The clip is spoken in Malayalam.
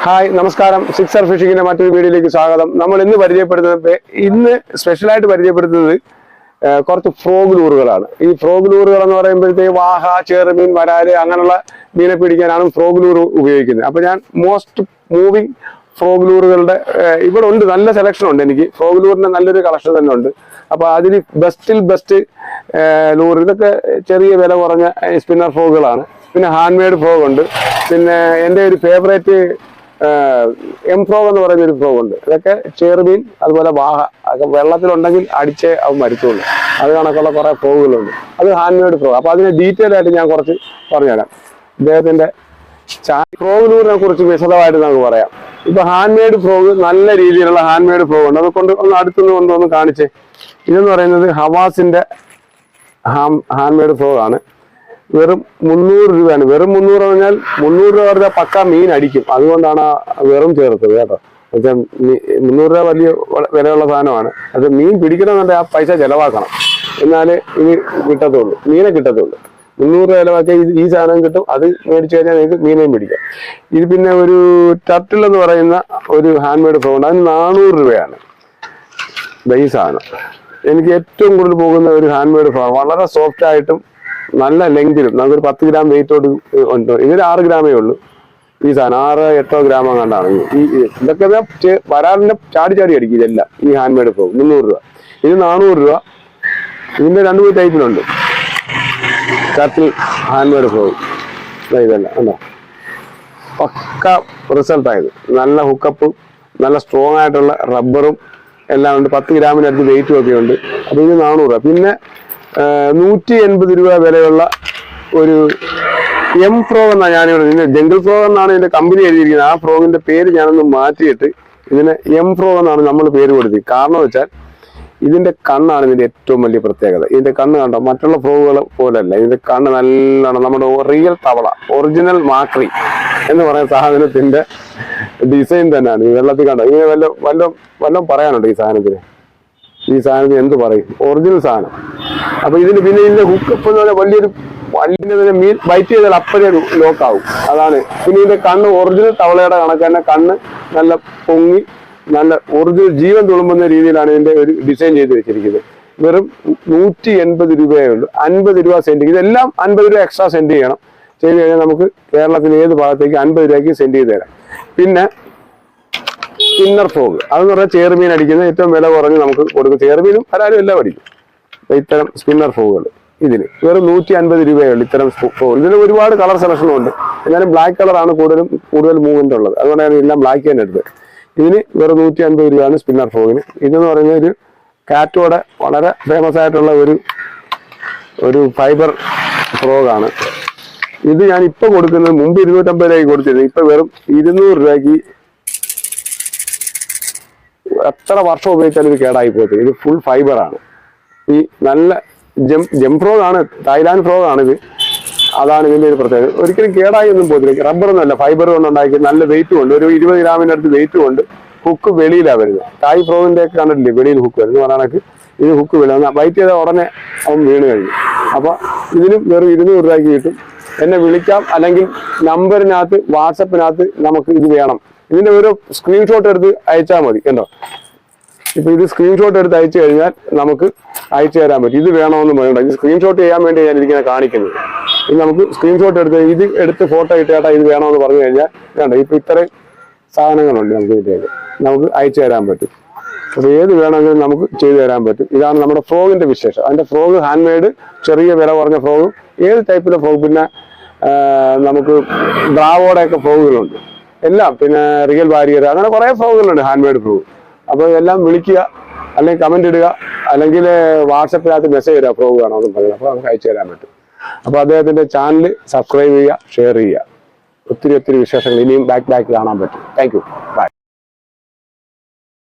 ഹായ് നമസ്കാരം. സിക്സർ ഫിഷിങ്ങിന്റെ മറ്റൊരു വീഡിയോയിലേക്ക് സ്വാഗതം. നമ്മൾ ഇന്ന് സ്പെഷ്യലായിട്ട് പരിചയപ്പെടുത്തുന്നത് കുറച്ച് ഫ്രോഗ് ലൂറുകളാണ്. ഈ ഫ്രോഗ് ലൂറുകൾ എന്ന് പറയുമ്പോഴത്തേക്ക് വാഹ, ചെറുമീൻ, വരാല് അങ്ങനെയുള്ള മീനെ പിടിക്കാനാണ് ഫ്രോഗ് ലൂർ ഉപയോഗിക്കുന്നത്. അപ്പൊ ഞാൻ മോസ്റ്റ് മൂവിങ് ഫ്രോഗ് ലൂറുകളുടെ ഇവിടെ ഉണ്ട്, നല്ല സെലക്ഷൻ ഉണ്ട്. എനിക്ക് ഫ്രോഗ് ലൂറിന്റെ നല്ലൊരു കളക്ഷൻ തന്നെ ഉണ്ട്. അപ്പൊ അതിൽ ബെസ്റ്റ് ലൂർ, ഇതൊക്കെ ചെറിയ വില കുറഞ്ഞ സ്പിന്നർ ഫ്രോഗുകളാണ്. പിന്നെ ഹാൻഡ് മെയ്ഡ് ഫ്രോഗ് ഉണ്ട്. പിന്നെ എൻ്റെ ഒരു ഫേവറേറ്റ് എം ഫ്രോഗ് എന്ന് പറയുന്ന ഒരു ഫ്രോഗ് ഉണ്ട്. ഇതൊക്കെ ചെറുമീൻ, അതുപോലെ വാഹ, അതൊക്കെ വെള്ളത്തിലുണ്ടെങ്കിൽ അടിച്ചേ അവ മരിച്ചുള്ളൂ. അത് കണക്കുള്ള കുറെ ഫ്രോഗുകളുണ്ട്. അത് ഹാൻഡ് മെയ്ഡ് ഫ്രോഗ്. അപ്പൊ അതിന് ഡീറ്റെയിൽ ആയിട്ട് ഞാൻ കുറച്ച് പറഞ്ഞുതരാം. ഇദ്ദേഹത്തിന്റെ ഫ്രോഗ് ലൂറിനെ കുറിച്ച് വിശദമായിട്ട് നമുക്ക് പറയാം. ഇപ്പൊ ഹാൻഡ് മെയ്ഡ് ഫ്രോഗ്, നല്ല രീതിയിലുള്ള ഹാൻഡ് മെയ്ഡ് ഫ്രോഗ് ഉണ്ട്. അതുകൊണ്ട് ഒന്ന് അടുത്തുനിന്ന് കൊണ്ടൊന്ന് കാണിച്ചേ. ഇതെന്ന് പറയുന്നത് ഹവാസിന്റെ ഹാൻഡ് മെയ്ഡ് ഫ്രോഗ് ആണ്. വെറും 300 രൂപയാണ്. വെറും 300 പറഞ്ഞാൽ 300 രൂപ പറഞ്ഞാൽ പക്ക മീൻ അടിക്കും. അതുകൊണ്ടാണ് വെറും ചേർത്തത് കേട്ടോ. 300 രൂപ വലിയ വിലയുള്ള സാധനമാണ്. അത് മീൻ പിടിക്കണമെന്നുണ്ടെങ്കിൽ ആ പൈസ ചെലവാക്കണം, എന്നാലേ ഇത് കിട്ടത്തുള്ളൂ, മീനെ കിട്ടത്തുള്ളൂ. 300 രൂപ ചിലവാക്കിയാൽ ഈ സാധനം കിട്ടും. അത് മേടിച്ചു കഴിഞ്ഞാൽ നിങ്ങൾക്ക് മീനെയും പിടിക്കാം. ഇത് പിന്നെ ഒരു ടർട്ടിൽ എന്ന് പറയുന്ന ഒരു ഹാൻഡ് മെയ്ഡ് ഫ്രോഗ് ഉണ്ട്. അതിന് 400 രൂപയാണ് ഈ സാധനം. എനിക്ക് ഏറ്റവും കൂടുതൽ പോകുന്ന ഒരു ഹാൻഡ് മെയ്ഡ് ഫ്രോഗ്, വളരെ സോഫ്റ്റ് ആയിട്ടും നല്ല ലെങ്തിലും, നമുക്കൊരു 10 ഗ്രാം വെയിറ്റോട് ഉണ്ട്. ഇതിന് 6 ഗ്രാമേ ഉള്ളൂ ഈ സാധനം. 6-8 ഗ്രാം കണ്ടാണ്. ഇതൊക്കെ വരാറിന്റെ ചാടി അടിക്കും ഇതെല്ലാം. ഈ ഹാൻഡ് മെയ്ഡ് ഫ്രോഗ് 300 രൂപ. ഇത് 400 രൂപ. ഇതിന്റെ 2 ടൈപ്പിലുണ്ട്. ടർട്ടിൽ ഹാൻഡ് മെയ്ഡ് ഫ്രോഗ് ഇതല്ല കണ്ടോ, പക്ക റിസൾട്ടായത്. നല്ല ഹുക്കപ്പും നല്ല സ്ട്രോങ് ആയിട്ടുള്ള റബ്ബറും എല്ലാം ഉണ്ട്. 10 ഗ്രാമിനടുത്ത് വെയിറ്റും ഒക്കെ ഉണ്ട്. അപ്പൊ ഇത് 400 രൂപ. പിന്നെ 180 രൂപ വിലയുള്ള ഒരു എം ഫ്രോഗ് എന്നാണ് ഞാനിവിടെ, ജംഗിൾ ഫ്രോഗ് എന്നാണ് ഇതിന്റെ കമ്പനി എഴുതിയിരിക്കുന്നത്. ആ ഫ്രോഗിന്റെ പേര് ഞാനൊന്ന് മാറ്റിയിട്ട് ഇതിന് എം ഫ്രോഗ് എന്നാണ് നമ്മൾ പേര് കൊടുത്തത്. കാരണം വെച്ചാൽ ഇതിന്റെ കണ്ണാണ് ഇതിന്റെ ഏറ്റവും വലിയ പ്രത്യേകത. ഇതിന്റെ കണ്ണ് കണ്ടോ, മറ്റുള്ള ഫ്രോഗുകൾ പോലല്ല. ഇതിന്റെ കണ്ണ് നല്ലോണം നമ്മുടെ റിയൽ തവള, ഒറിജിനൽ മാക്രി എന്ന് പറയുന്ന സാധനത്തിന്റെ ഡിസൈൻ തന്നെയാണ്. ഈ വെള്ളത്തിൽ കണ്ടോ, ഇങ്ങനെ വല്ലതും പറയാനുണ്ടോ ഈ സാധനത്തിന്? ഈ സാധനത്തിന് എന്ത് പറയും? ഒറിജിനൽ സാധനം. അപ്പൊ ഇതിന് പിന്നെ ഇതിന്റെ ഹുക്കപ്പ് എന്ന് പറഞ്ഞാൽ വലിയൊരു മീൻ ബൈറ്റ് ചെയ്താൽ അപ്പഴേ ലോക്കാവും. അതാണ്. പിന്നെ ഇതിന്റെ കണ്ണ് ഒറിജിനൽ തവളയുടെ കണക്ക് തന്നെ, കണ്ണ് നല്ല പൊങ്ങി നല്ല ഒറിജിനൽ ജീവൻ തുളുമ്പുന്ന രീതിയിലാണ് ഇതിന്റെ ഒരു ഡിസൈൻ ചെയ്ത് വെച്ചിരിക്കുന്നത്. വെറും 180 രൂപയേ ഉള്ളൂ. 50 രൂപ സെൻഡ്. ഇതെല്ലാം 50 രൂപ എക്സ്ട്രാ സെൻഡ് ചെയ്യണം. ചെയ്ത് കഴിഞ്ഞാൽ നമുക്ക് കേരളത്തിലെ ഏത് ഭാഗത്തേക്ക് 50 രൂപയ്ക്ക് സെൻഡ് ചെയ്ത് തരാം. പിന്നെ സ്പിന്നർ ഫ്രോഗ്, അതെന്ന് പറഞ്ഞാൽ ചെറുമീൻ അടിക്കുന്ന ഏറ്റവും വില കുറഞ്ഞ് നമുക്ക് കൊടുക്കും. ചെറുമീനും വരാലും എല്ലാം അടിക്കും. ഇത്തരം സ്പിന്നർ ഫ്രോഗുകൾ ഇതിന് വെറും 150 രൂപയേ ഉള്ളൂ. ഇത്തരം ഫ്രോഗ് ഇതിന് ഒരുപാട് കളർ സെലക്ഷനും ഉണ്ട്. എന്നാലും ബ്ലാക്ക് കളറാണ് കൂടുതൽ മൂവ്മെന്റ് ഉള്ളത്. അതുകൊണ്ടാണ് എല്ലാം ബ്ലാക്ക് തന്നെ എടുത്തത്. ഇതിന് വെറും 150 രൂപയാണ് സ്പിന്നർ ഫ്രോഗിന്. ഇതെന്ന് പറയുന്ന ഒരു കാറ്റോടെ വളരെ ഫേമസ് ആയിട്ടുള്ള ഒരു ഫൈബർ ഫ്രോഗാണ്. ഇത് ഞാൻ ഇപ്പൊ കൊടുക്കുന്നത്, മുമ്പ് 250 രൂപയ്ക്ക് കൊടുത്തിരുന്നു. ഇപ്പൊ വെറും 200 രൂപയ്ക്ക് എത്ര വർഷം ഉപയോഗിച്ചാലും ഇത് കേടായി പോകത്തില്ല. ഇത് ഫുൾ ഫൈബറാണ്. ഈ നല്ല ജം ഫ്രോഗ് ആണ്, തായ്ലാൻഡ് ഫ്രോഗ് ആണ് ഇത്. അതാണ് ഇതിന്റെ ഒരു പ്രത്യേകത. ഒരിക്കലും കേടായി ഒന്നും പോകത്തില്ല. റബ്ബറൊന്നും അല്ല, ഫൈബർ കൊണ്ട് ഉണ്ടാക്കി. നല്ല വെയിറ്റും ഉണ്ട്. ഒരു 20 ഗ്രാമിന്റെ അടുത്ത് വെയിറ്റും ഉണ്ട്. ഹുക്ക് വെളിയിലാണ് വരുന്നത്. തായ് ഫ്രോഗിന്റെ ഒക്കെ കണ്ടിട്ടില്ലേ, വെളിയിൽ ഹുക്ക് വരുന്നത് പറയാനൊക്കെ. ഇത് ഹുക്ക് വെളിയിൽ ബൈറ്റ് ചെയ്താൽ ഉടനെ അവൻ വീണ് കഴിഞ്ഞു. അപ്പൊ ഇതിനും വെറും 200 രൂപയ്ക്ക് കിട്ടും. എന്നെ വിളിക്കാം, അല്ലെങ്കിൽ നമ്പറിനകത്ത് വാട്സപ്പിനകത്ത് നമുക്ക് ഇത് വേണം, ഇതിന്റെ ഒരു സ്ക്രീൻഷോട്ട് എടുത്ത് അയച്ചാൽ മതി. കണ്ടോ, ഇപ്പൊ ഇത് സ്ക്രീൻഷോട്ട് എടുത്ത് അയച്ചു കഴിഞ്ഞാൽ നമുക്ക് അയച്ചു തരാൻ പറ്റും. ഇത് വേണമെന്ന് വേണ്ട, ഇത് സ്ക്രീൻഷോട്ട് ചെയ്യാൻ വേണ്ടി ഞാൻ ഇരിക്കുന്ന കാണിക്കുന്നത്. ഇത് നമുക്ക് സ്ക്രീൻഷോട്ട് എടുത്ത് ഫോട്ടോ ഇട്ടേട്ടാ ഇത് വേണമെന്ന് പറഞ്ഞു കഴിഞ്ഞാൽ വേണ്ട. ഇപ്പൊ ഇത്രയും സാധനങ്ങളുണ്ട് നമുക്ക് ഇതിലേക്ക്, നമുക്ക് അയച്ചു തരാൻ പറ്റും. അപ്പൊ ഏത് വേണമെങ്കിലും നമുക്ക് ചെയ്തു തരാൻ പറ്റും. ഇതാണ് നമ്മുടെ ഫ്രോഗിന്റെ വിശേഷം. അതിന്റെ ഫ്രോഗ് ഹാൻഡ് മെയ്ഡ്, ചെറിയ വില കുറഞ്ഞ ഫ്രോഗും, ഏത് ടൈപ്പിലെ ഫ്രോഗ്, പിന്നെ നമുക്ക് ബ്രാവോടെയൊക്കെ ഫ്രോഗുകളുണ്ട് എല്ലാം. പിന്നെ റിയൽ വാരിയർ, അങ്ങനെ കുറെ ഫ്രോഗുകളുണ്ട് ഹാൻഡ് മെയ്ഡ് ഫ്രോഗ്. അപ്പോൾ എല്ലാം വിളിക്കുക, അല്ലെങ്കിൽ കമന്റ് ഇടുക, അല്ലെങ്കിൽ വാട്സപ്പിനകത്ത് മെസ്സേജ് ഇടുക ഫ്രോഗ് വേണമെന്ന് പറയുന്നത്. അപ്പോൾ നമുക്ക് അയച്ചു തരാൻ പറ്റും. അപ്പോൾ അദ്ദേഹത്തിന്റെ ചാനൽ സബ്സ്ക്രൈബ് ചെയ്യുക, ഷെയർ ചെയ്യുക. ഒത്തിരി വിശേഷങ്ങൾ ഇനിയും ബാക്ക് കാണാൻ പറ്റും. Thank you, by.